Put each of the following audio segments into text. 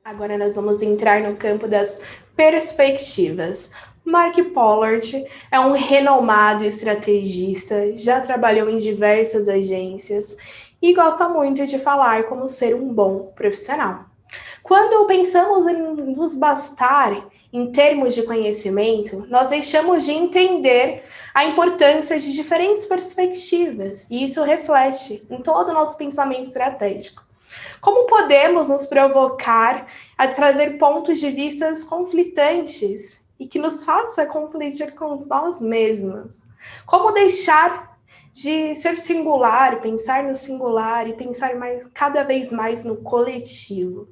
Agora nós vamos entrar no campo das perspectivas. Mark Pollard é um renomado estrategista, já trabalhou em diversas agências e gosta muito de falar como ser um bom profissional. Quando pensamos em nos bastar em termos de conhecimento, nós deixamos de entender a importância de diferentes perspectivas, e isso reflete em todo o nosso pensamento estratégico. Como podemos nos provocar a trazer pontos de vista conflitantes e que nos faça conflitir com nós mesmos? Como deixar de ser singular, pensar no singular e pensar cada vez mais no coletivo?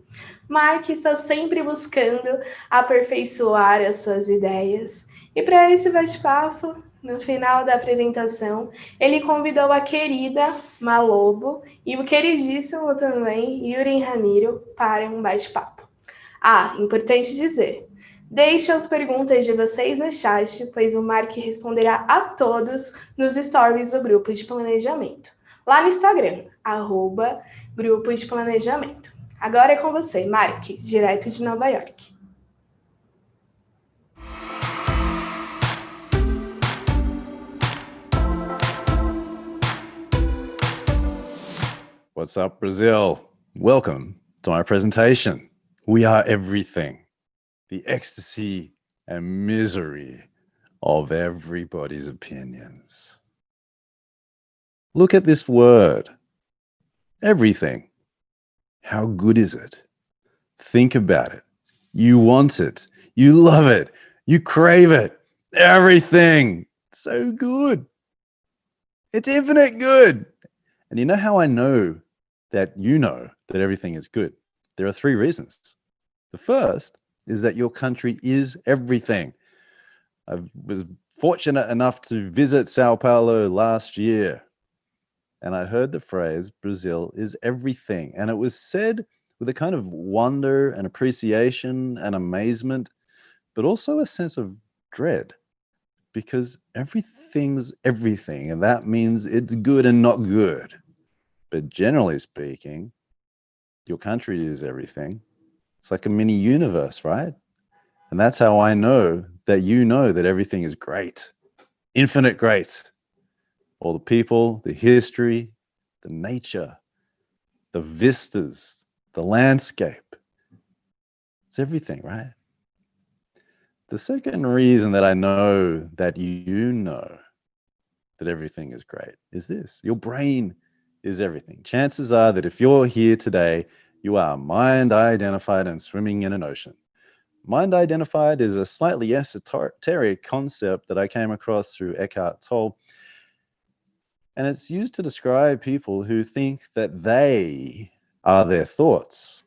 Mark está sempre buscando aperfeiçoar as suas ideias. E para esse bate-papo, no final da apresentação, ele convidou a querida Ma Lobo e o queridíssimo também Iuren Ramiro para um bate-papo. Importante dizer, deixem as perguntas de vocês no chat, pois o Mark responderá a todos nos stories do grupo de planejamento, lá no Instagram, @grupo de planejamento. Agora é com você, Mark, direto de Nova York. What's up, Brazil? Welcome to my presentation. We are everything, the ecstasy and misery of everybody's opinions. Look at this word, everything. How good is it? Think about it. You want it. You love it. You crave it. Everything. So good. It's infinite good. And you know how I know that you know that everything is good? There are 3 reasons. The first is that your country is everything. I was fortunate enough to visit Sao Paulo last year, and I heard the phrase, Brazil is everything. And it was said with a kind of wonder and appreciation and amazement, but also a sense of dread, because everything's everything, and that means it's good and not good. But generally speaking, your country is everything. It's like a mini universe, right? And that's how I know that everything is great, infinite great. All the people, the history, the nature, the vistas, the landscape. It's everything, right? The second reason that I know that you know that everything is great is this: your brain is everything. Chances are that if you're here today, you are mind identified and swimming in an ocean. Mind identified is a slightly esoteric concept that I came across through Eckhart Tolle. And it's used to describe people who think that they are their thoughts,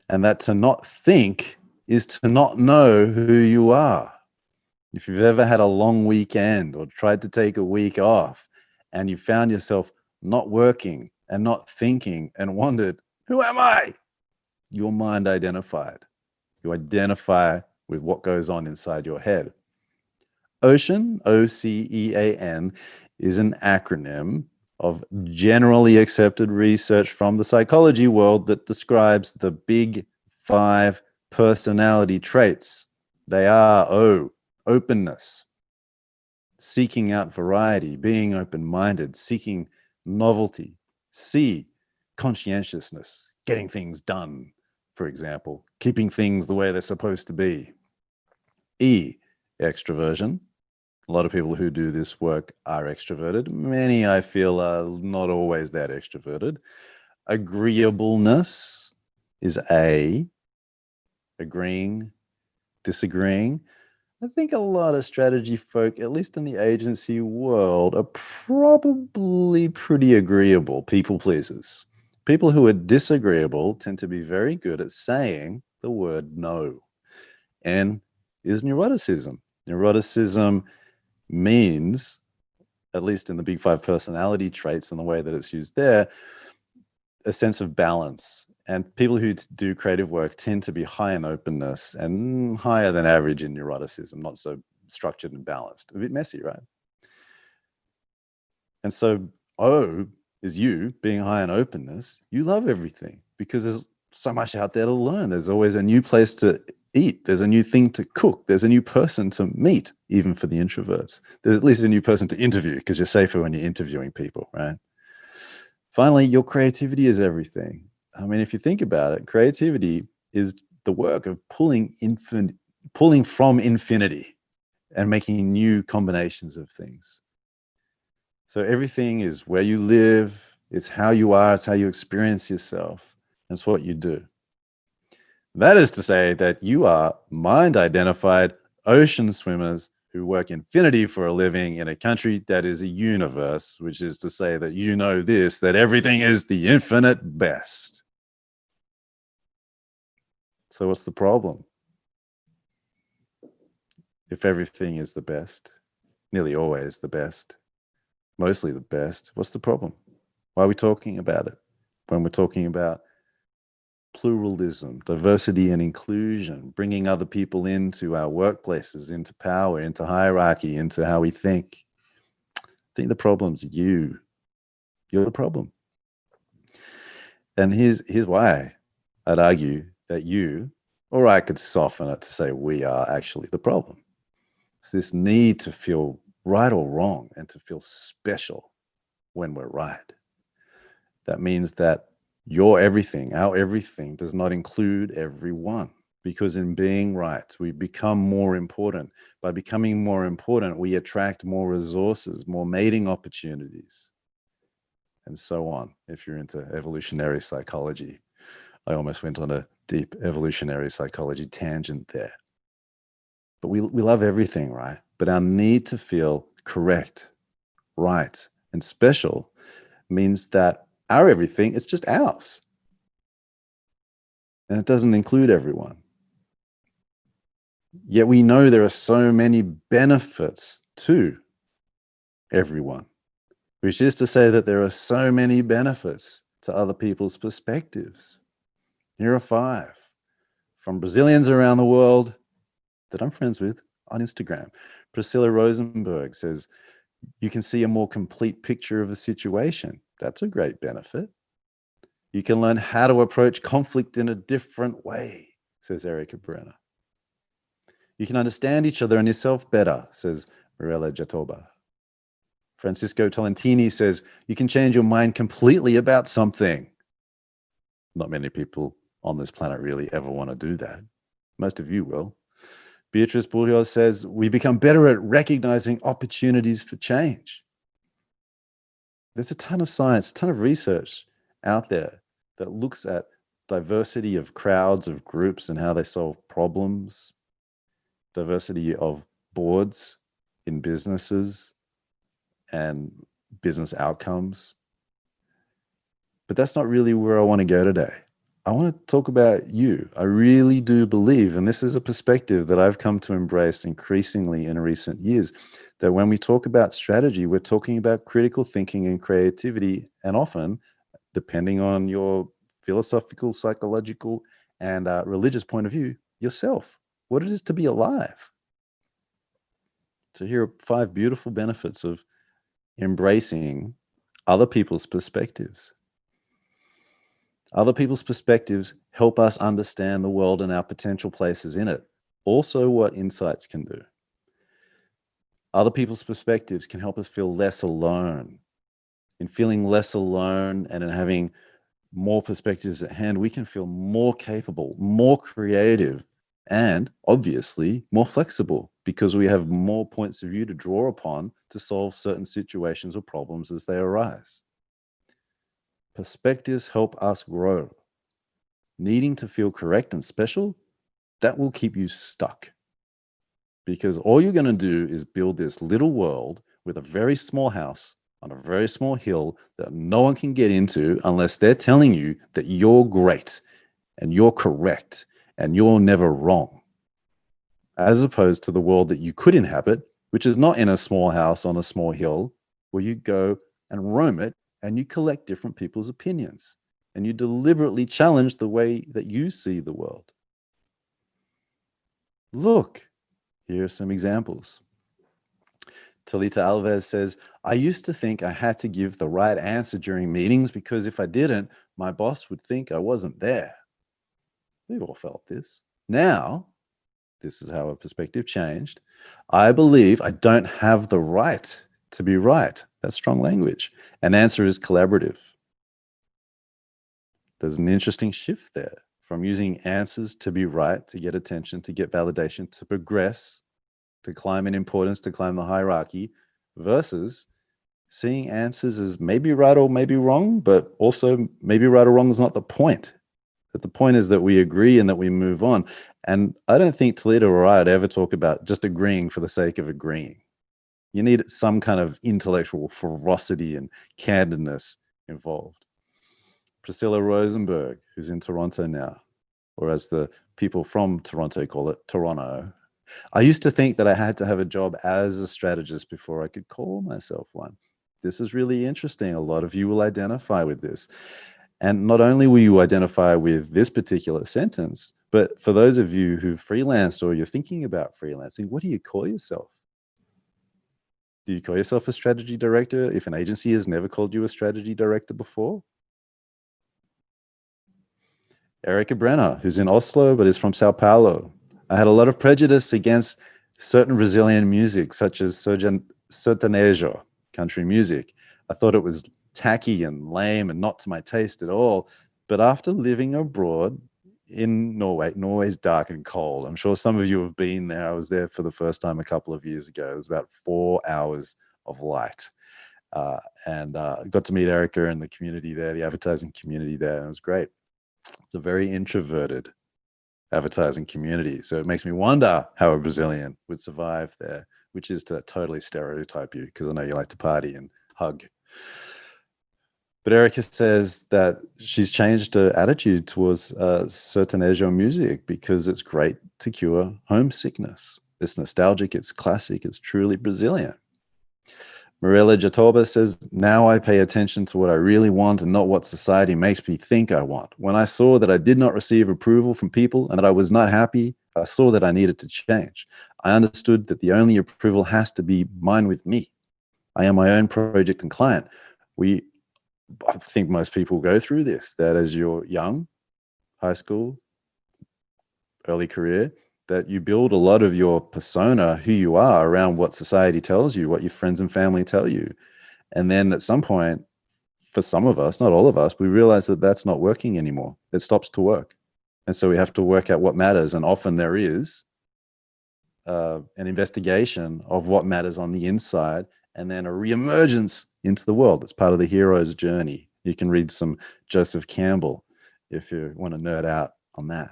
and that to not think is to not know who you are. If you've ever had a long weekend or tried to take a week off and you found yourself not working and not thinking and wondered, who am I? Your mind identified. You identify with what goes on inside your head. OCEAN, OCEAN, is an acronym of generally accepted research from the psychology world that describes the big 5 personality traits. They are openness, seeking out variety, being open-minded, seeking novelty. C, conscientiousness, getting things done, for example, keeping things the way they're supposed to be. E, extroversion. A lot of people who do this work are extroverted. Many, I feel, are not always that extroverted. Agreeableness is A. Agreeing, disagreeing. I think a lot of strategy folk, at least in the agency world, are probably pretty agreeable people pleasers. People who are disagreeable tend to be very good at saying the word no. N is neuroticism. Neuroticism means, at least in the big 5 personality traits and the way that it's used there, a sense of balance. And people who do creative work tend to be high in openness and higher than average in neuroticism, not so structured and balanced. A bit messy, right? And so O is you being high in openness. You love everything because so much out there to learn. There's always a new place to eat. There's a new thing to cook. There's a new person to meet, even for the introverts. There's at least a new person to interview, because you're safer when you're interviewing people, right? Finally, your creativity is everything. I mean, if you think about it, creativity is the work of pulling from infinity and making new combinations of things. So everything is where you live, it's how you are, it's how you experience yourself, and it's what you do. That is to say that you are mind-identified ocean swimmers who work infinity for a living in a country that is a universe, which is to say that you know this, that everything is the infinite best. So what's the problem? If everything is the best, nearly always the best, mostly the best, what's the problem? Why are we talking about it when we're talking about pluralism, diversity and inclusion, bringing other people into our workplaces, into power, into hierarchy, into how we think? I think the problem's you. You're the problem. And here's why I'd argue that you, or I could soften it to say we are actually the problem. It's this need to feel right or wrong and to feel special when we're right. That means that your everything, our everything, does not include everyone, because in being right, we become more important. By becoming more important, we attract more resources, more mating opportunities, and so on. If you're into evolutionary psychology, I almost went on a deep evolutionary psychology tangent there. But we love everything, right? But our need to feel correct, right, and special means that our everything is just ours. And it doesn't include everyone. Yet we know there are so many benefits to everyone, which is to say that there are so many benefits to other people's perspectives. Here are 5 from Brazilians around the world that I'm friends with on Instagram. Priscilla Rosenberg says, you can see a more complete picture of a situation. That's a great benefit. You can learn how to approach conflict in a different way, says Erica Brenner. You can understand each other and yourself better, says Mirella Jatoba. Francisco Tolentini says, you can change your mind completely about something. Not many people on this planet really ever want to do that. Most of you will. Beatrice Burrios says, we become better at recognizing opportunities for change. There's a ton of science, a ton of research out there that looks at diversity of crowds, of groups, and how they solve problems, diversity of boards in businesses and business outcomes. But that's not really where I want to go today. I want to talk about you. I really do believe, and this is a perspective that I've come to embrace increasingly in recent years, that when we talk about strategy, we're talking about critical thinking and creativity, and often, depending on your philosophical, psychological, and religious point of view, yourself, what it is to be alive. So here are 5 beautiful benefits of embracing other people's perspectives. Other people's perspectives help us understand the world and our potential places in it. Also, what insights can do. Other people's perspectives can help us feel less alone. In feeling less alone and in having more perspectives at hand, we can feel more capable, more creative, and obviously more flexible, because we have more points of view to draw upon to solve certain situations or problems as they arise. Perspectives help us grow. Needing to feel correct and special, that will keep you stuck. Because all you're going to do is build this little world with a very small house on a very small hill that no one can get into unless they're telling you that you're great and you're correct and you're never wrong. As opposed to the world that you could inhabit, which is not in a small house on a small hill, where you go and roam it and you collect different people's opinions and you deliberately challenge the way that you see the world. Look, here are some examples. Talita Alves says, I used to think I had to give the right answer during meetings because if I didn't, my boss would think I wasn't there. We've all felt this. Now, this is how a perspective changed. I believe I don't have the right to be right. That's strong language. An answer is collaborative. There's an interesting shift there from using answers to be right, to get attention, to get validation, to progress, to climb in importance, to climb the hierarchy, versus seeing answers as maybe right or maybe wrong, but also maybe right or wrong is not the point. But the point is that we agree and that we move on. And I don't think Toledo or I would ever talk about just agreeing for the sake of agreeing. You need some kind of intellectual ferocity and candidness involved. Priscilla Rosenberg, who's in Toronto now, or as the people from Toronto call it, Toronto. I used to think that I had to have a job as a strategist before I could call myself one. This is really interesting. A lot of you will identify with this. And not only will you identify with this particular sentence, but for those of you who freelanced or you're thinking about freelancing, what do you call yourself? Do you call yourself a strategy director if an agency has never called you a strategy director before? Erica Brenner, who's in Oslo but is from Sao Paulo. I had a lot of prejudice against certain Brazilian music, such as sertanejo, country music. I thought it was tacky and lame and not to my taste at all. But after living abroad in Norway, Norway's dark and cold. I'm sure some of you have been there. I was there for the first time a couple of years ago. It was about 4 hours of light. And got to meet Erica and the community there, the advertising community there, and it was great. It's a very introverted advertising community. So it makes me wonder how a Brazilian would survive there, which is to totally stereotype you, because I know you like to party and hug. But Erica says that she's changed her attitude towards sertanejo music because it's great to cure homesickness. It's nostalgic, it's classic, it's truly Brazilian. Marilla Jatoba says, now I pay attention to what I really want and not what society makes me think I want. When I saw that I did not receive approval from people and that I was not happy, I saw that I needed to change. I understood that the only approval has to be mine with me. I am my own project and client. I think most people go through this, that as you're young, high school, early career, that you build a lot of your persona, who you are, around what society tells you, what your friends and family tell you. And then at some point, for some of us, not all of us, we realize that that's not working anymore. It stops to work. And so we have to work out what matters. And often there is an investigation of what matters on the inside, and then a reemergence into the world. It's part of the hero's journey. You can read some Joseph Campbell if you want to nerd out on that.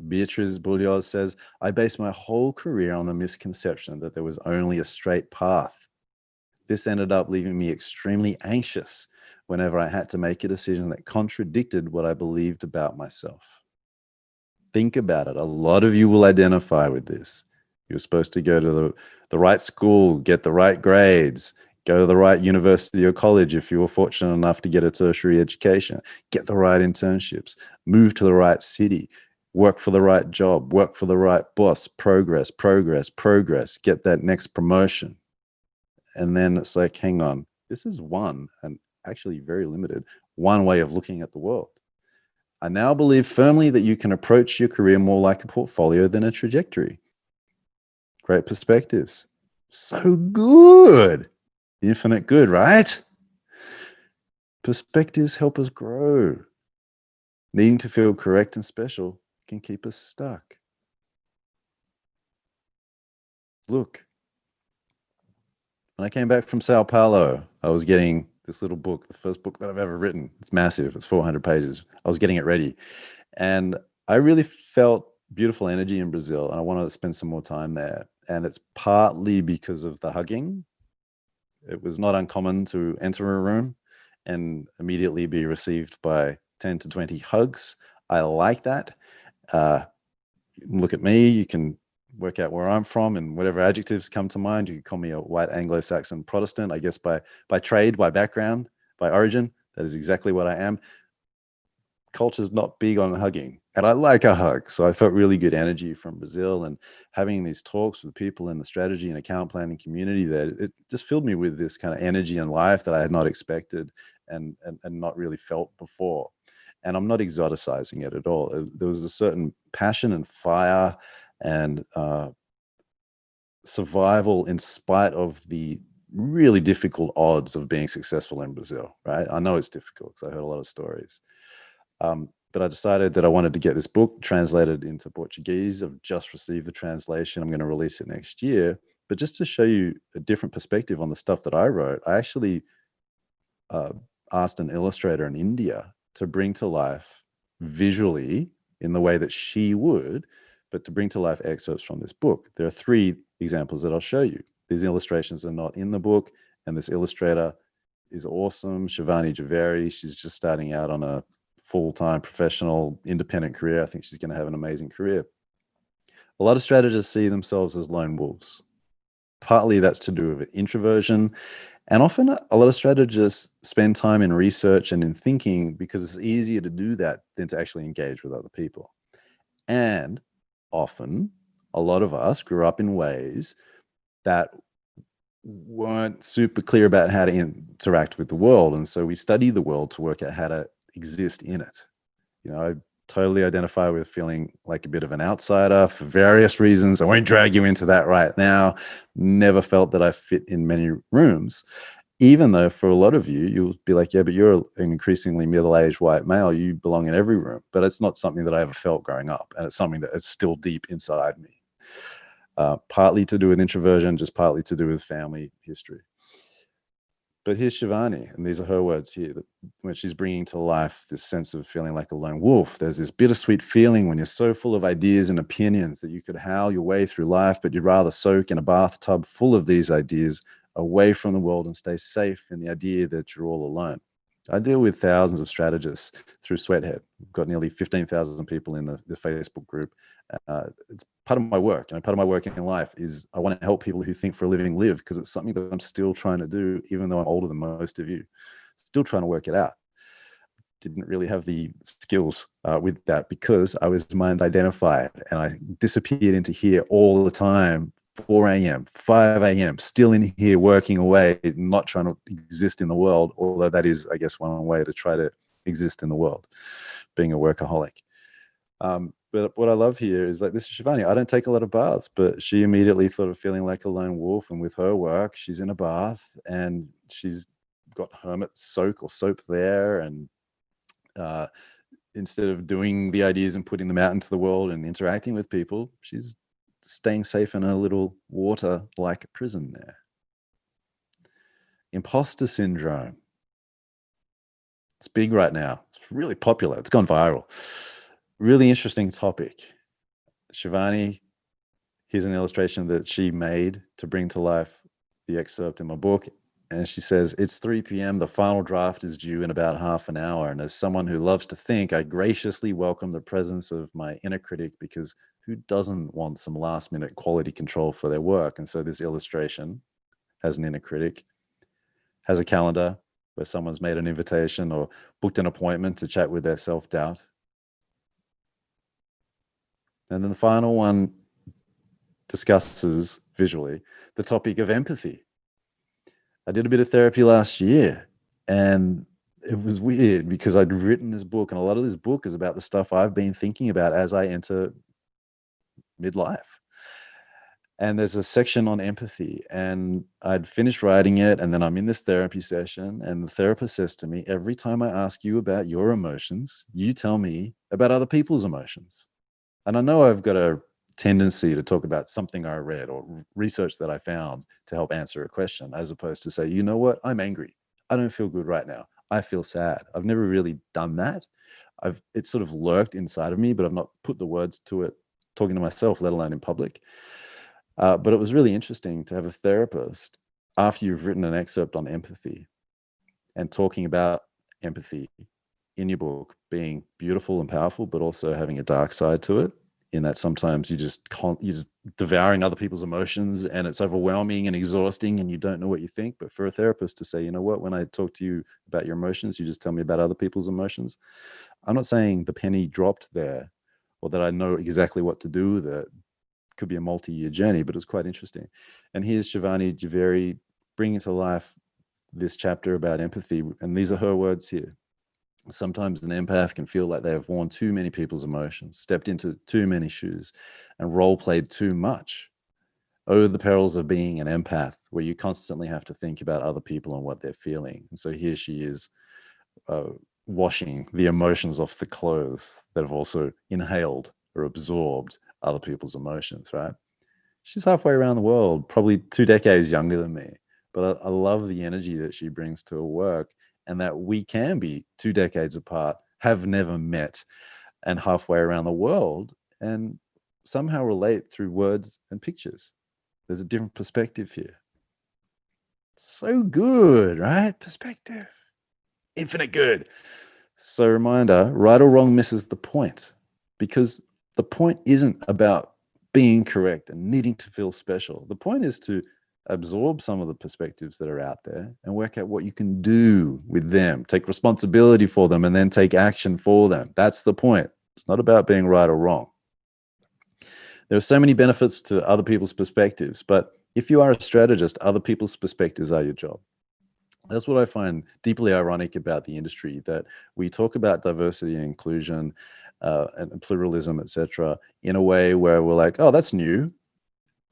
Beatriz Bullios says, I based my whole career on the misconception that there was only a straight path. This ended up leaving me extremely anxious whenever I had to make a decision that contradicted what I believed about myself. Think about it. A lot of you will identify with this. You're supposed to go to the right school, get the right grades, go to the right university or college if you were fortunate enough to get a tertiary education, get the right internships, move to the right city, work for the right job, work for the right boss, progress, get that next promotion. And then it's like, hang on, this is one, and actually very limited, one way of looking at the world. I now believe firmly that you can approach your career more like a portfolio than a trajectory. Great perspectives. So good. Infinite good, right? Perspectives help us grow. Needing to feel correct and special can keep us stuck. Look, when I came back from Sao Paulo, I was getting this little book, the first book that I've ever written. It's massive. It's 400 pages. I was getting it ready. And I really felt beautiful energy in Brazil, and I wanted to spend some more time there. And it's partly because of the hugging. It was not uncommon to enter a room and immediately be received by 10 to 20 hugs. I like that. Look at me. You can work out where I'm from and whatever adjectives come to mind. You could call me a white Anglo-Saxon Protestant, I guess, by trade, by background, by origin. That is exactly what I am. Culture's not big on hugging, and I like a hug. So I felt really good energy from Brazil, and having these talks with people in the strategy and account planning community there, it just filled me with this kind of energy and life that I had not expected and not really felt before. And I'm not exoticizing it at all. There was a certain passion and fire and survival in spite of the really difficult odds of being successful in Brazil, right? I know it's difficult because I heard a lot of stories. But I decided that I wanted to get this book translated into Portuguese. I've just received the translation. I'm going to release it next year. But just to show you a different perspective on the stuff that I wrote, I actually asked an illustrator in India to bring to life visually in the way that she would, but to bring to life excerpts from this book. There are 3 examples that I'll show you. These illustrations are not in the book, and this illustrator is awesome, Shivani Javeri. She's just starting out on a full-time professional independent career. I think she's going to have an amazing career. A lot of strategists see themselves as lone wolves. Partly that's to do with introversion, and often a lot of strategists spend time in research and in thinking because it's easier to do that than to actually engage with other people. And often a lot of us grew up in ways that weren't super clear about how to interact with the world. And so we study the world to work out how to exist in it. You know, I totally identify with feeling like a bit of an outsider for various reasons. I won't drag you into that right now. Never felt that I fit in many rooms, even though for a lot of you, you'll be like, yeah, but you're an increasingly middle-aged white male. You belong in every room. But it's not something that I ever felt growing up. And it's something that is still deep inside me. Partly to do with introversion, just partly to do with family history. But here's Shivani, and these are her words here, that when she's bringing to life this sense of feeling like a lone wolf. There's this bittersweet feeling when you're so full of ideas and opinions that you could howl your way through life, but you'd rather soak in a bathtub full of these ideas away from the world and stay safe in the idea that you're all alone. I deal with thousands of strategists through Sweathead. We've got nearly 15,000 people in the Facebook group. It's part of my work. Part of my work in life is I want to help people who think for a living live, because it's something that I'm still trying to do, even though I'm older than most of you. Still trying to work it out. Didn't really have the skills with that because I was mind identified and I disappeared into here all the time. 4 a.m., 5 a.m., still in here working away, not trying to exist in the world, although that is, I guess, one way to try to exist in the world, being a workaholic. But what I love here is, like, this is Shivani. I don't take a lot of baths, but she immediately thought of feeling like a lone wolf. And with her work, she's in a bath and she's got hermit soak or soap there. And instead of doing the ideas and putting them out into the world and interacting with people, she's staying safe in a little water-like prison there. Imposter syndrome. It's big right now. It's really popular. It's gone viral. Really interesting topic. Shivani, here's an illustration that she made to bring to life the excerpt in my book. And she says, it's 3 p.m. The final draft is due in about half an hour. And as someone who loves to think, I graciously welcome the presence of my inner critic, because who doesn't want some last minute quality control for their work? And so this illustration has an inner critic, has a calendar where someone's made an invitation or booked an appointment to chat with their self-doubt. And then the final one discusses visually the topic of empathy. I did a bit of therapy last year, and it was weird because I'd written this book, and a lot of this book is about the stuff I've been thinking about as I enter midlife. And there's a section on empathy, and I'd finished writing it, and then I'm in this therapy session, and the therapist says to me, every time I ask you about your emotions, you tell me about other people's emotions. And I know I've got a tendency to talk about something I read or research that I found to help answer a question, as opposed to say, you know what, I'm angry. I don't feel good right now. I feel sad. I've never really done that. It's sort of lurked inside of me, but I've not put the words to it talking to myself, let alone in public. But it was really interesting to have a therapist, after you've written an excerpt on empathy and talking about empathy in your book being beautiful and powerful, but also having a dark side to it, in that sometimes you're just devouring other people's emotions and it's overwhelming and exhausting and you don't know what you think. But for a therapist to say, you know what, when I talk to you about your emotions, you just tell me about other people's emotions. I'm not saying the penny dropped there or that I know exactly what to do with it. Could be a multi-year journey, but it's quite interesting. And here's Shivani Javeri bringing to life this chapter about empathy. And these are her words here. Sometimes an empath can feel like they have worn too many people's emotions, stepped into too many shoes, and role-played too much. Oh, the perils of being an empath, where you constantly have to think about other people and what they're feeling. And so here she is, washing the emotions off the clothes that have also inhaled or absorbed other people's emotions, right? She's halfway around the world, probably 2 decades younger than me. But I love the energy that she brings to her work, and that we can be 2 decades apart, have never met, and halfway around the world, and somehow relate through words and pictures. There's a different perspective here. So good, right? Perspective. Infinite good. So reminder, right or wrong misses the point, because the point isn't about being correct and needing to feel special. The point is to absorb some of the perspectives that are out there and work out what you can do with them, take responsibility for them, and then take action for them. That's the point. It's not about being right or wrong. There are so many benefits to other people's perspectives, but if you are a strategist, other people's perspectives are your job. That's what I find deeply ironic about the industry, that we talk about diversity and inclusion and pluralism, etc., in a way where we're like, oh, that's new.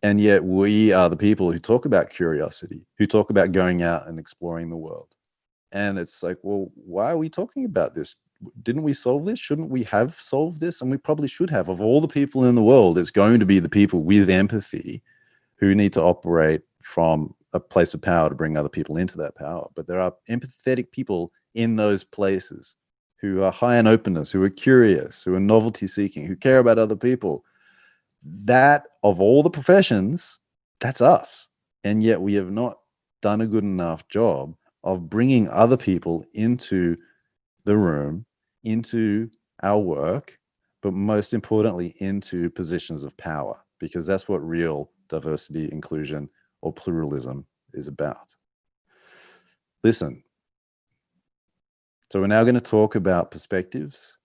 And yet we are the people who talk about curiosity, who talk about going out and exploring the world. And it's like, well, why are we talking about this? Didn't we solve this? Shouldn't we have solved this? And we probably should have. Of all the people in the world, it's going to be the people with empathy who need to operate from a place of power to bring other people into that power. But there are empathetic people in those places who are high in openness, who are curious, who are novelty seeking, who care about other people. That, of all the professions, that's us. And yet we have not done a good enough job of bringing other people into the room, into our work, but most importantly, into positions of power, because that's what real diversity, inclusion, or pluralism is about. Listen, so we're now going to talk about perspectives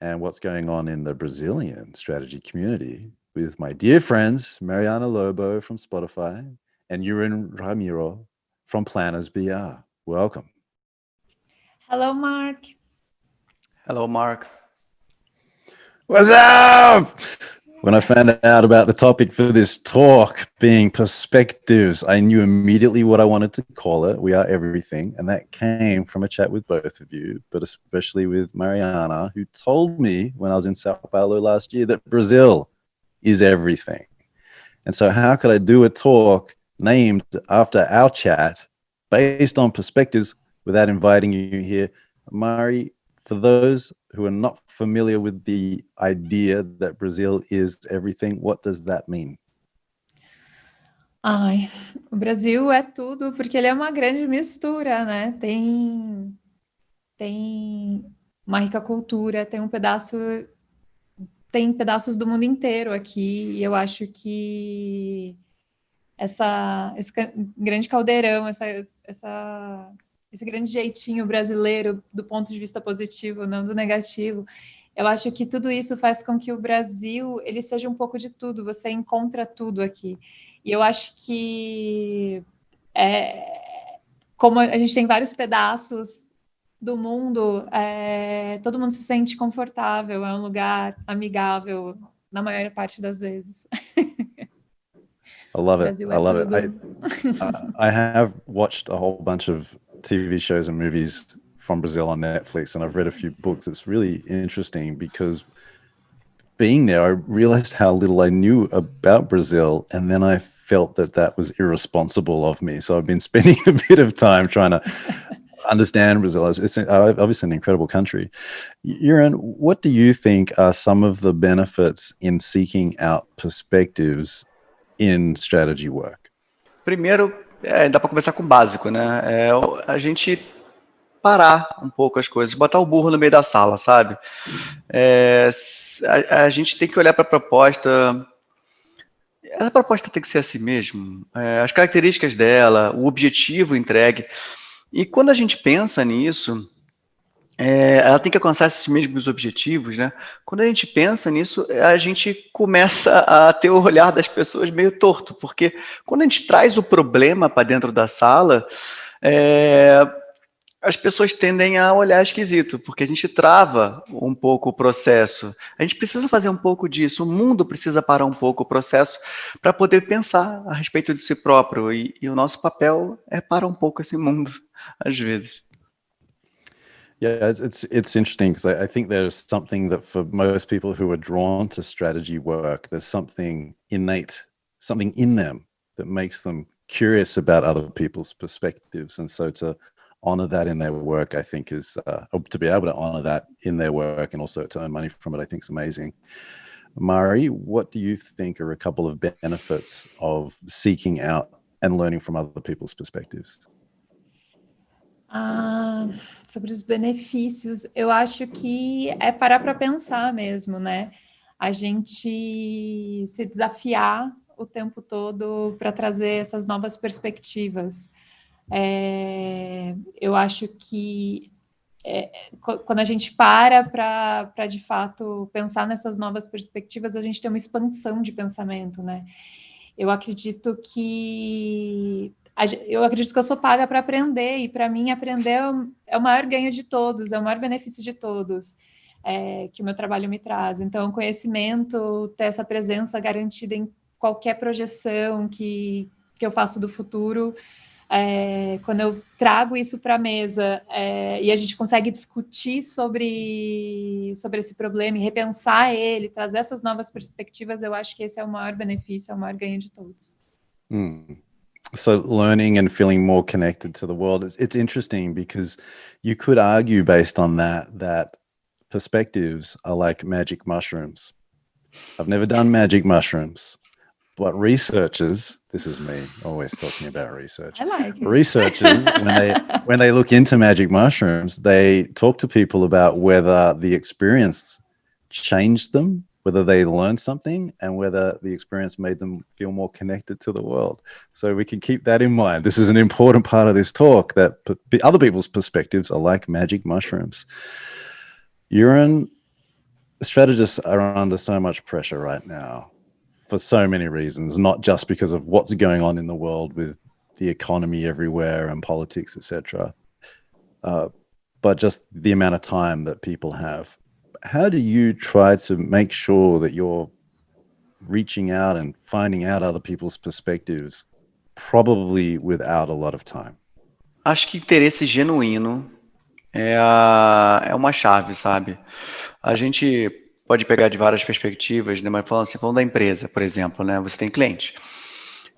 and what's going on in the Brazilian strategy community with my dear friends, Mariana Lobo from Spotify and Iuren Ramiro from Planners BR. Welcome. Hello, Mark. Hello, Mark. What's up? When I found out about the topic for this talk being perspectives, I knew immediately what I wanted to call it. We are everything. And that came from a chat with both of you, but especially with Mariana, who told me when I was in Sao Paulo last year that Brazil is everything. And so how could I do a talk named after our chat based on perspectives without inviting you here? Mari, for those who are not familiar with the idea that Brazil is everything, what does that mean? Ai, o Brasil é tudo, porque ele é uma grande mistura, né? Tem uma rica cultura, tem pedaços do mundo inteiro aqui, e eu acho que esse grande caldeirão, esse grande jeitinho brasileiro do ponto de vista positivo, não do negativo, eu acho que tudo isso faz com que o Brasil ele seja um pouco de tudo, você encontra tudo aqui. E eu acho que como a gente tem vários pedaços do mundo, todo mundo se sente confortável, é um lugar amigável na maior parte das vezes. I love it. I love it. I have watched a whole bunch of TV shows and movies from Brazil on Netflix, and I've read a few books. It's really interesting because being there, I realized how little I knew about Brazil, and then I felt that was irresponsible of me. So I've been spending a bit of time trying to understand Brazil. It's obviously an incredible country. Iuren, what do you think are some of the benefits in seeking out perspectives in strategy work? Primeiro, dá para começar com o básico, né? A gente parar um pouco as coisas, botar o burro no meio da sala, sabe? A gente tem que olhar para a proposta. Essa proposta tem que ser assim mesmo. As características dela, o objetivo entregue. E quando a gente pensa nisso, ela tem que alcançar esses mesmos objetivos, né? Quando a gente pensa nisso, a gente começa a ter o olhar das pessoas meio torto, porque quando a gente traz o problema para dentro da sala, as pessoas tendem a olhar esquisito, porque a gente trava um pouco o processo. A gente precisa fazer um pouco disso, o mundo precisa parar um pouco o processo para poder pensar a respeito de si próprio, e o nosso papel é parar um pouco esse mundo, às vezes. Yeah, it's interesting because I think there's something that for most people who are drawn to strategy work, there's something innate, something in them that makes them curious about other people's perspectives. And so to honor that in their work, I think is, to be able to honor that in their work and also to earn money from it, I think is amazing. Mari, what do you think are a couple of benefits of seeking out and learning from other people's perspectives? Sobre os benefícios, eu acho que é parar para pensar mesmo, né? A gente se desafiar o tempo todo para trazer essas novas perspectivas. Eu acho que quando a gente para de fato pensar nessas novas perspectivas, a gente tem uma expansão de pensamento, né? Eu acredito que eu sou paga para aprender, e para mim aprender é o maior ganho de todos, é o maior benefício de todos, que o meu trabalho me traz. Então, o conhecimento, ter essa presença garantida em qualquer projeção que eu faço do futuro, quando eu trago isso para a mesa e a gente consegue discutir sobre esse problema e repensar ele, trazer essas novas perspectivas, eu acho que esse é o maior benefício, é o maior ganho de todos. So learning and feeling more connected to the world, it's interesting because you could argue based on that perspectives are like magic mushrooms. I've never done magic mushrooms, but researchers, this is me always talking about research. I like it. Researchers, when they look into magic mushrooms, they talk to people about whether the experience changed them, whether they learned something, and whether the experience made them feel more connected to the world. So we can keep that in mind. This is an important part of this talk, that other people's perspectives are like magic mushrooms. Iuren, strategists are under so much pressure right now for so many reasons, not just because of what's going on in the world with the economy everywhere and politics, etc., but just the amount of time that people have. How do you try to make sure that you're reaching out and finding out other people's perspectives, probably without a lot of time? Acho que interesse genuíno é uma chave, sabe? A gente pode pegar de várias perspectivas, né? Mas falando da empresa, por exemplo, né? Você tem cliente.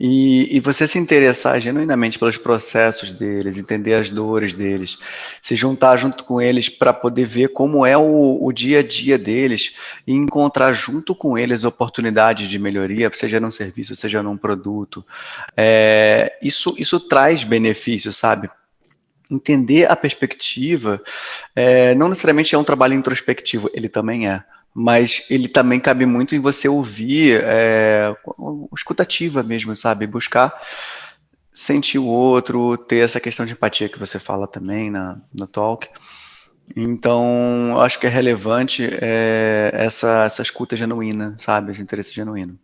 E você se interessar genuinamente pelos processos deles, entender as dores deles, se juntar junto com eles para poder ver como é o dia a dia deles e encontrar junto com eles oportunidades de melhoria, seja num serviço, seja num produto. Isso traz benefício, sabe? Entender a perspectiva não necessariamente é um trabalho introspectivo, ele também é. Mas ele também cabe muito em você ouvir, escutativa mesmo, sabe? Buscar sentir o outro, ter essa questão de empatia que você fala também no talk. Então, acho que é relevante essa escuta genuína, sabe? Esse interesse genuíno.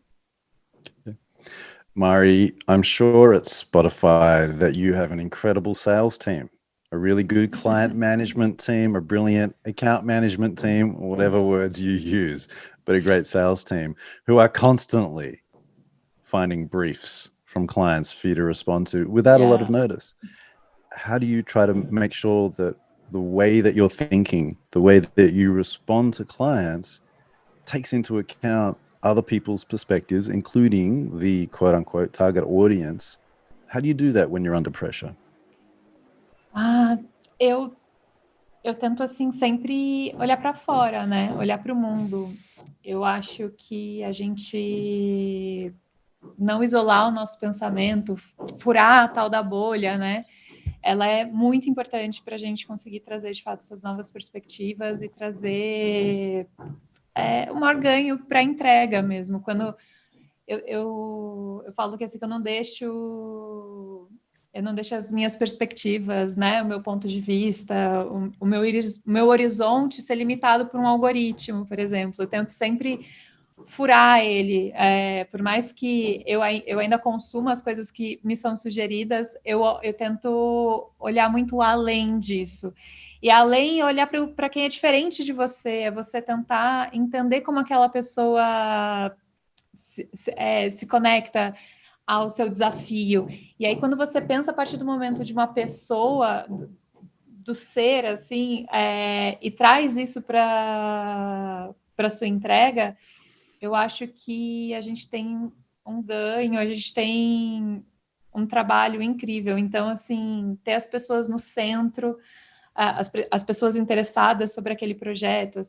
Mari, I'm sure at Spotify that you have an incredible sales team, a really good client management team, a brilliant account management team, whatever words you use, but a great sales team who are constantly finding briefs from clients for you to respond to without a lot of notice. How do you try to make sure that the way that you're thinking, the way that you respond to clients takes into account other people's perspectives, including the quote-unquote target audience? How do you do that when you're under pressure? Eu tento, assim, sempre olhar para fora, né? Olhar para o mundo. Eu acho que a gente não isolar o nosso pensamento, furar a tal da bolha, né? Ela é muito importante para a gente conseguir trazer, de fato, essas novas perspectivas e trazer um maior ganho para a entrega mesmo. Quando eu falo que, assim, que eu não deixo as minhas perspectivas, né, o meu ponto de vista, o meu horizonte ser limitado por um algoritmo, por exemplo. Eu tento sempre furar ele. Por mais que eu ainda consuma as coisas que me são sugeridas, eu tento olhar muito além disso. E além, olhar para quem é diferente de você, é você tentar entender como aquela pessoa se conecta ao seu desafio. E aí, quando você pensa a partir do momento de uma pessoa, do ser, assim, e traz isso para a sua entrega, eu acho que a gente tem um ganho, a gente tem um trabalho incrível. Então, assim, ter as pessoas no centro, as pessoas interessadas sobre aquele projeto,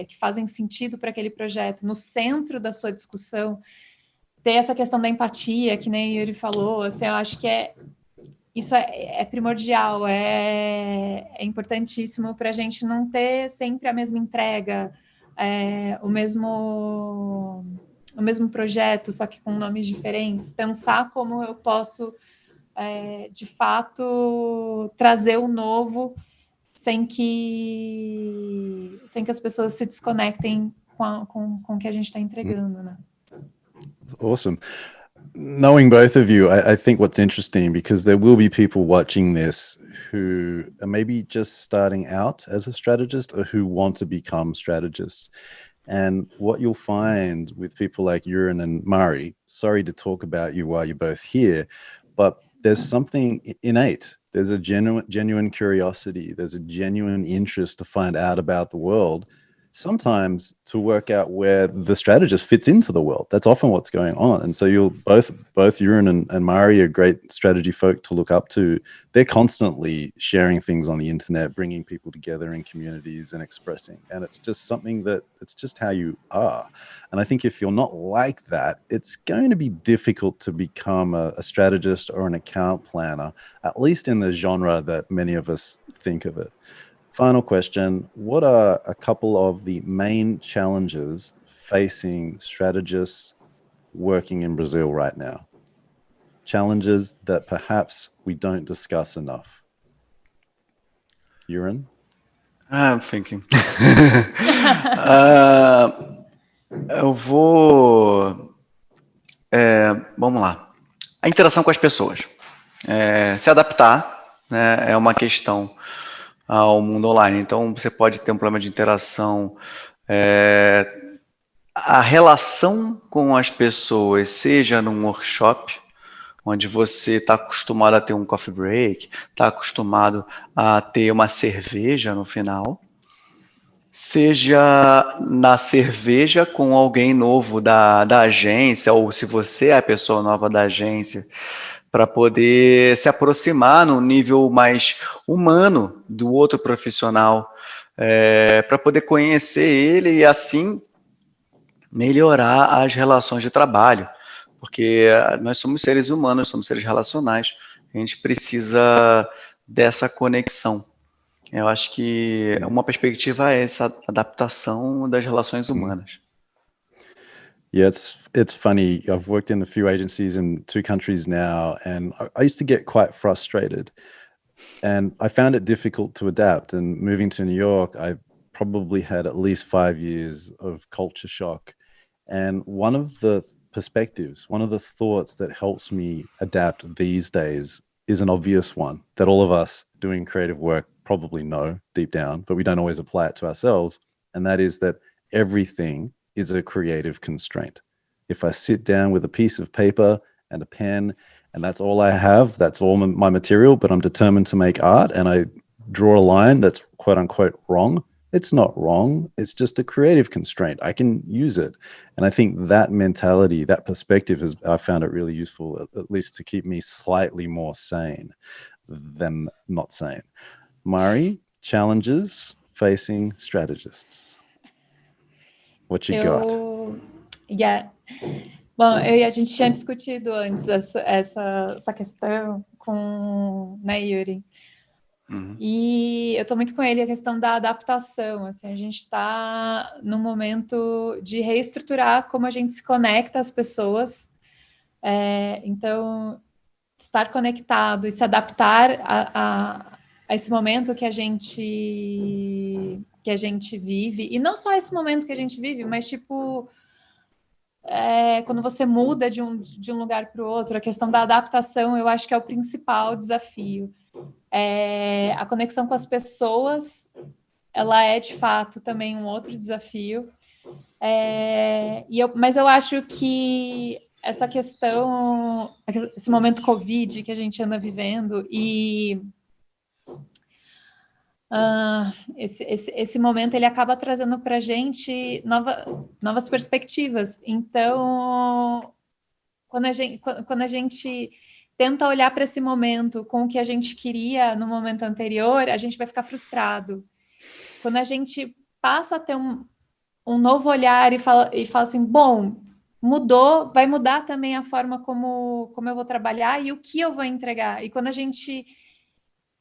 que fazem sentido para aquele projeto, no centro da sua discussão, ter essa questão da empatia, que nem Yuri falou, assim, eu acho que isso é primordial, é importantíssimo para a gente não ter sempre a mesma entrega, o mesmo projeto, só que com nomes diferentes. Pensar como eu posso, de fato, trazer o novo sem que as pessoas se desconectem com o que a gente está entregando, né? Awesome. Knowing both of you, I think what's interesting, because there will be people watching this who are maybe just starting out as a strategist or who want to become strategists. And what you'll find with people like Iuren and Mari, sorry to talk about you while you're both here, but there's something innate. There's a genuine curiosity. There's a genuine interest to find out about the world, sometimes to work out where the strategist fits into the world. That's often what's going on. And so you'll both Iuren and Mari are great strategy folk to look up to. They're constantly sharing things on the internet, bringing people together in communities and expressing. And it's just something that it's just how you are. And I think if you're not like that, it's going to be difficult to become a strategist or an account planner, at least in the genre that many of us think of it. Final question, what are a couple of the main challenges facing strategists working in Brazil right now? Challenges that perhaps we don't discuss enough. Iuren? I'm thinking. Eu vou... vamos lá. A interação com as pessoas. Se adaptar, né, é uma questão ao mundo online. Então, você pode ter um problema de interação. A relação com as pessoas, seja num workshop, onde você está acostumado a ter um coffee break, está acostumado a ter uma cerveja no final, seja na cerveja com alguém novo da agência, ou se você é a pessoa nova da agência, para poder se aproximar no nível mais humano do outro profissional, para poder conhecer ele e assim melhorar as relações de trabalho, porque nós somos seres humanos, somos seres relacionais, a gente precisa dessa conexão. Eu acho que uma perspectiva é essa adaptação das relações humanas. Yeah, it's funny. I've worked in a few agencies in 2 countries now, and I used to get quite frustrated, and I found it difficult to adapt. And moving to New York, I probably had at least 5 years of culture shock. And one of the perspectives, one of the thoughts that helps me adapt these days is an obvious one that all of us doing creative work probably know deep down, but we don't always apply it to ourselves. And that is that everything is a creative constraint. If I sit down with a piece of paper and a pen, and that's all I have, that's all my material, but I'm determined to make art, and I draw a line that's quote unquote wrong, it's not wrong. It's just a creative constraint. I can use it. And I think that mentality, that perspective, I found it really useful, at least to keep me slightly more sane than not sane. Mari, challenges facing strategists. What you got? Bom, a gente tinha discutido antes essa questão com Yuri. Uhum. E eu estou muito com ele a questão da adaptação. Assim, a gente está num momento de reestruturar como a gente se conecta às pessoas. Então, estar conectado e se adaptar a esse momento que a gente vive. E não só esse momento que a gente vive, mas tipo quando você muda de um lugar para o outro, a questão da adaptação, eu acho que é o principal desafio. A conexão com as pessoas, ela é, de fato, também um outro desafio. Mas eu acho que essa questão, esse momento Covid que a gente anda vivendo e esse momento ele acaba trazendo para a gente novas perspectivas. Então, quando a gente tenta olhar para esse momento com o que a gente queria no momento anterior, a gente vai ficar frustrado. Quando a gente passa a ter um novo olhar e fala assim, bom, mudou, vai mudar também a forma como eu vou trabalhar e o que eu vou entregar. E quando a gente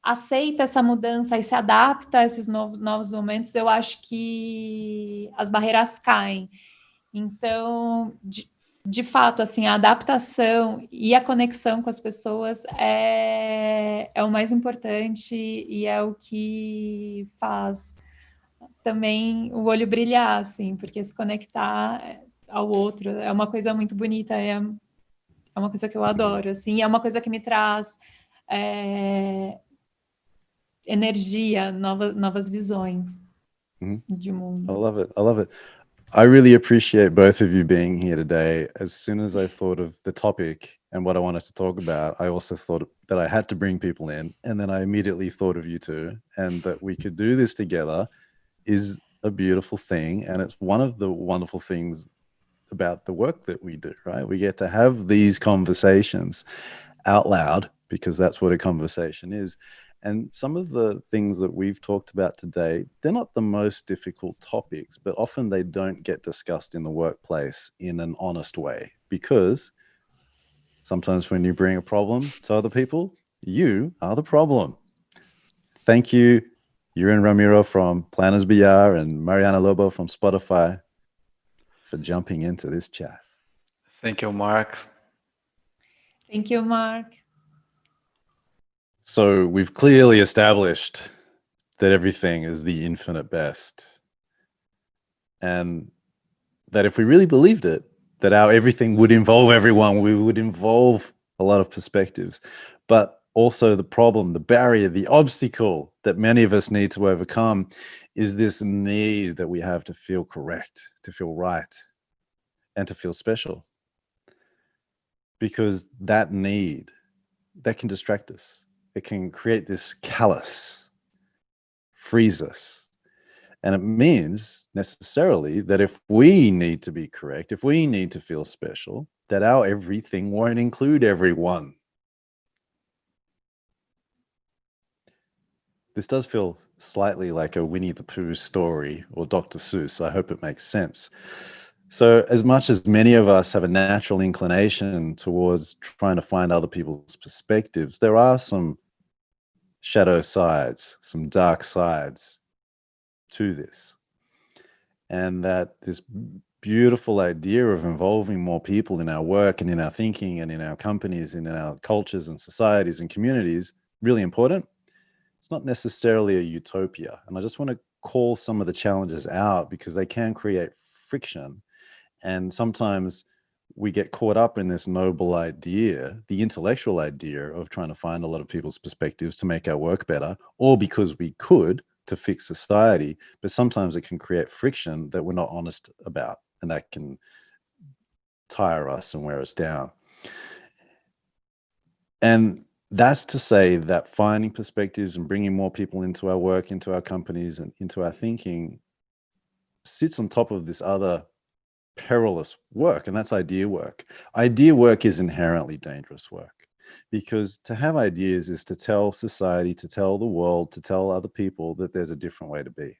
aceita essa mudança e se adapta a esses novos momentos, eu acho que as barreiras caem. Então, de fato, assim, a adaptação e a conexão com as pessoas é o mais importante e é o que faz também o olho brilhar, assim, porque se conectar ao outro é uma coisa muito bonita, é uma coisa que eu adoro, assim, e é uma coisa que me traz energia, novas visões de mundo. I love it. I love it. I really appreciate both of you being here today. As soon as I thought of the topic and what I wanted to talk about, I also thought that I had to bring people in. And then I immediately thought of you two, and that we could do this together is a beautiful thing. And it's one of the wonderful things about the work that we do, right? We get to have these conversations out loud, because that's what a conversation is. And some of the things that we've talked about today, they're not the most difficult topics, but often they don't get discussed in the workplace in an honest way, because sometimes when you bring a problem to other people, you are the problem. Thank you, Iuren Ramiro from Planners BR and Mariana Lobo from Spotify, for jumping into this chat. Thank you, Mark. Thank you, Mark. So we've clearly established that everything is the infinite best, and that if we really believed it, that our everything would involve everyone, we would involve a lot of perspectives. But also the problem, the barrier, the obstacle that many of us need to overcome is this need that we have to feel correct, to feel right, and to feel special. Because that need, that can distract us. It can create this callous, freeze us. And it means necessarily that if we need to be correct, if we need to feel special, that our everything won't include everyone. This does feel slightly like a Winnie the Pooh story or Dr. Seuss. I hope it makes sense. So as much as many of us have a natural inclination towards trying to find other people's perspectives, there are some shadow sides, some dark sides to this. And that this beautiful idea of involving more people in our work and in our thinking and in our companies and in our cultures and societies and communities, really important. It's not necessarily a utopia. And I just want to call some of the challenges out, because they can create friction. And sometimes we get caught up in this noble idea, the intellectual idea of trying to find a lot of people's perspectives to make our work better, or because we could, to fix society. But sometimes it can create friction that we're not honest about, and that can tire us and wear us down. And that's to say that finding perspectives and bringing more people into our work, into our companies, and into our thinking sits on top of this other perilous work, and that's idea work. Idea work is inherently dangerous work, because to have ideas is to tell society, to tell the world, to tell other people that there's a different way to be.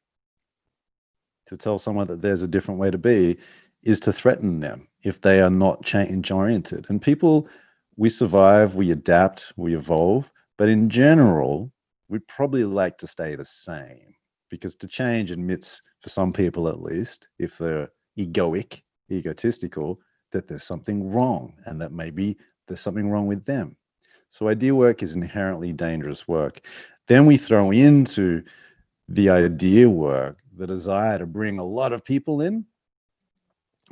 To tell someone that there's a different way to be is to threaten them if they are not change-oriented. And people, we survive, we adapt, we evolve, but in general, we'd probably like to stay the same, because to change admits, for some people at least, if they're egotistical, that there's something wrong, and that maybe there's something wrong with them. So idea work is inherently dangerous work. Then we throw into the idea work the desire to bring a lot of people in,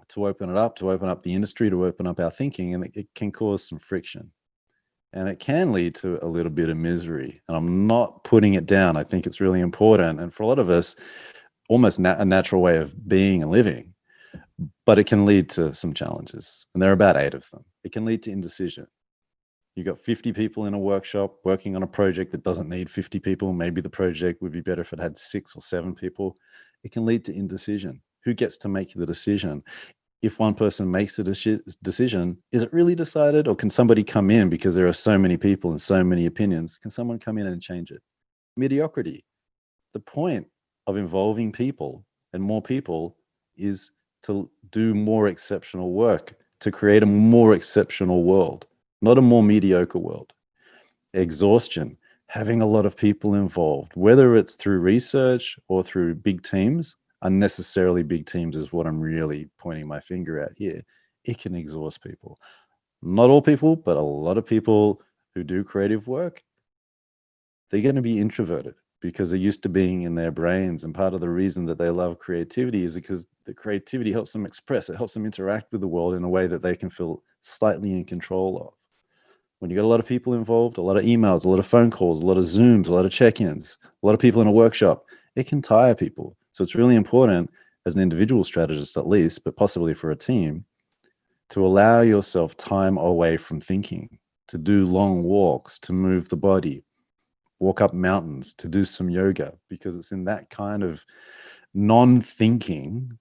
to open up the industry, to open up our thinking, and it can cause some friction. And it can lead to a little bit of misery. And I'm not putting it down. I think it's really important. And for a lot of us, almost a natural way of being and living. But it can lead to some challenges. And there are about 8 of them. It can lead to indecision. You've got 50 people in a workshop working on a project that doesn't need 50 people. Maybe the project would be better if it had 6 or 7 people. It can lead to indecision. Who gets to make the decision? If one person makes a decision, is it really decided? Or can somebody come in, because there are so many people and so many opinions, can someone come in and change it? Mediocrity. The point of involving people and more people is to do more exceptional work, to create a more exceptional world, not a more mediocre world. Exhaustion, having a lot of people involved, whether it's through research or through big teams. Unnecessarily big teams is what I'm really pointing my finger at here. It can exhaust people. Not all people, but a lot of people who do creative work, they're going to be introverted because they're used to being in their brains. And part of the reason that they love creativity is because the creativity helps them express, it helps them interact with the world in a way that they can feel slightly in control of. When you got a lot of people involved, a lot of emails, a lot of phone calls, a lot of Zooms, a lot of check-ins, a lot of people in a workshop, it can tire people. So it's really important as an individual strategist at least, but possibly for a team, to allow yourself time away from thinking, to do long walks, to move the body, walk up mountains, to do some yoga, because it's in that kind of non-thinking,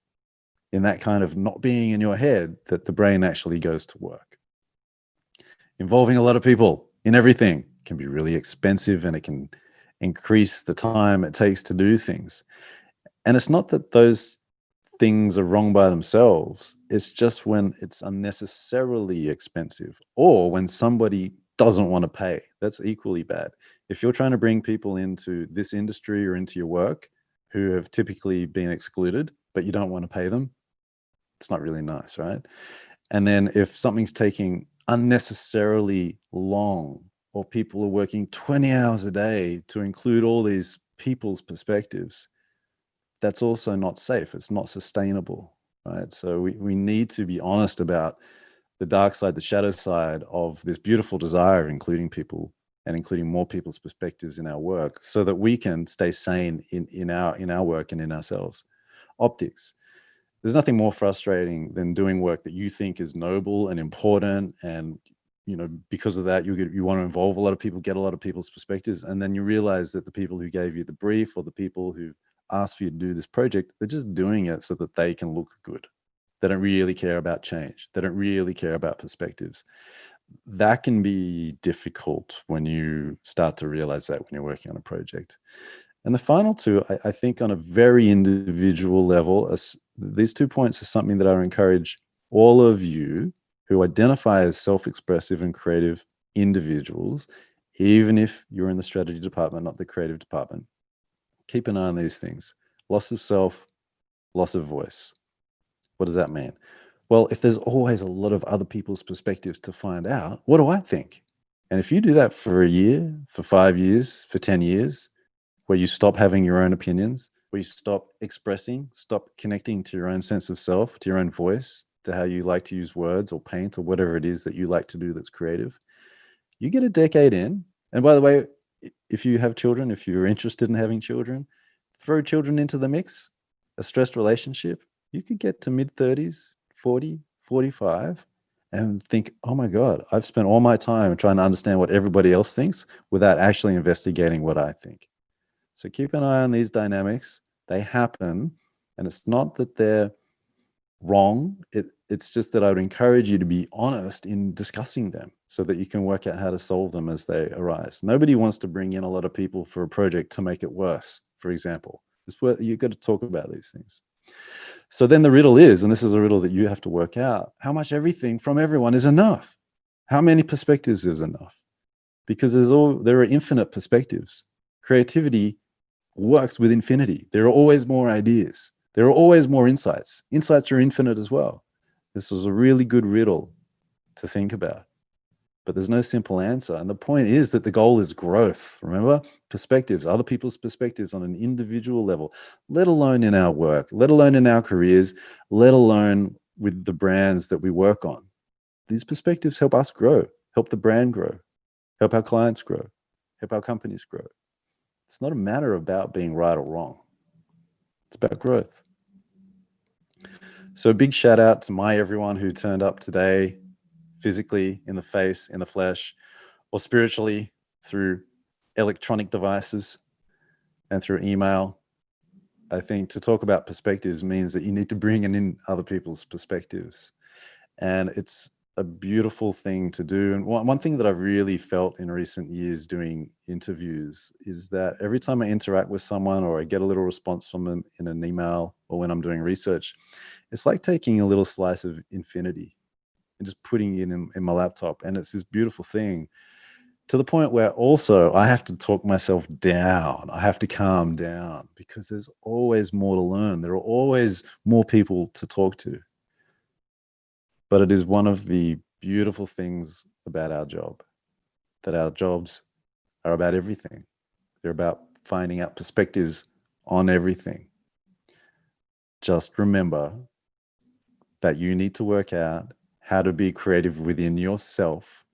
in that kind of not being in your head, that the brain actually goes to work. Involving a lot of people in everything can be really expensive, and it can increase the time it takes to do things. And it's not that those things are wrong by themselves. It's just when it's unnecessarily expensive, or when somebody doesn't want to pay. That's equally bad. If you're trying to bring people into this industry or into your work who have typically been excluded, but you don't want to pay them, it's not really nice, right? And then if something's taking unnecessarily long, or people are working 20 hours a day to include all these people's perspectives, that's also not safe. It's not sustainable, right? So we need to be honest about the dark side, the shadow side of this beautiful desire of including people and including more people's perspectives in our work, so that we can stay sane in our work and in ourselves. Optics. There's nothing more frustrating than doing work that you think is noble and important, and because of that you want to involve a lot of people, get a lot of people's perspectives, and then you realize that the people who gave you the brief, or the people who asked for you to do this project, they're just doing it so that they can look good. They don't really care about change. They don't really care about perspectives. That can be difficult when you start to realize that when you're working on a project. And the final two, I think on a very individual level, these 2 points are something that I encourage all of you who identify as self-expressive and creative individuals, even if you're in the strategy department, not the creative department. Keep an eye on these things. Loss of self, loss of voice. What does that mean? Well, if there's always a lot of other people's perspectives to find out, what do I think? And if you do that for a year, for 5 years, for 10 years, where you stop having your own opinions, where you stop expressing, stop connecting to your own sense of self, to your own voice, to how you like to use words or paint or whatever it is that you like to do that's creative, you get a decade in. And by the way, if you have children, if you're interested in having children, throw children into the mix, a stressed relationship, you could get to mid-30s, 40, 45, and think, oh my God, I've spent all my time trying to understand what everybody else thinks without actually investigating what I think. So keep an eye on these dynamics. They happen, and it's not that they're wrong. It's just that I would encourage you to be honest in discussing them so that you can work out how to solve them as they arise. Nobody wants to bring in a lot of people for a project to make it worse, for example. You've got to talk about these things. So then the riddle is, and this is a riddle that you have to work out, how much everything from everyone is enough? How many perspectives is enough? Because there are infinite perspectives. Creativity works with infinity. There are always more ideas. There are always more insights. Insights are infinite as well. This was a really good riddle to think about. But there's no simple answer. And the point is that the goal is growth. Remember? Perspectives, other people's perspectives on an individual level, let alone in our work, let alone in our careers, let alone with the brands that we work on. These perspectives help us grow, help the brand grow, help our clients grow, help our companies grow. It's not a matter about being right or wrong. It's about growth. So a big shout out to everyone who turned up today, physically, in the face, in the flesh, or spiritually through electronic devices and through email. I think to talk about perspectives means that you need to bring in other people's perspectives. And it's a beautiful thing to do. And one thing that I've really felt in recent years doing interviews is that every time I interact with someone or I get a little response from them in an email or when I'm doing research, it's like taking a little slice of infinity and just putting it in my laptop. And it's this beautiful thing, to the point where also I have to talk myself down. I have to calm down because there's always more to learn. There are always more people to talk to. But it is one of the beautiful things about our job, that our jobs are about everything. They're about finding out perspectives on everything. Just remember that you need to work out how to be creative within yourself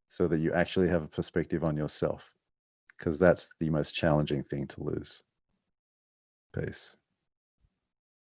so that you actually have a perspective on yourself, because that's the most challenging thing to lose. Peace.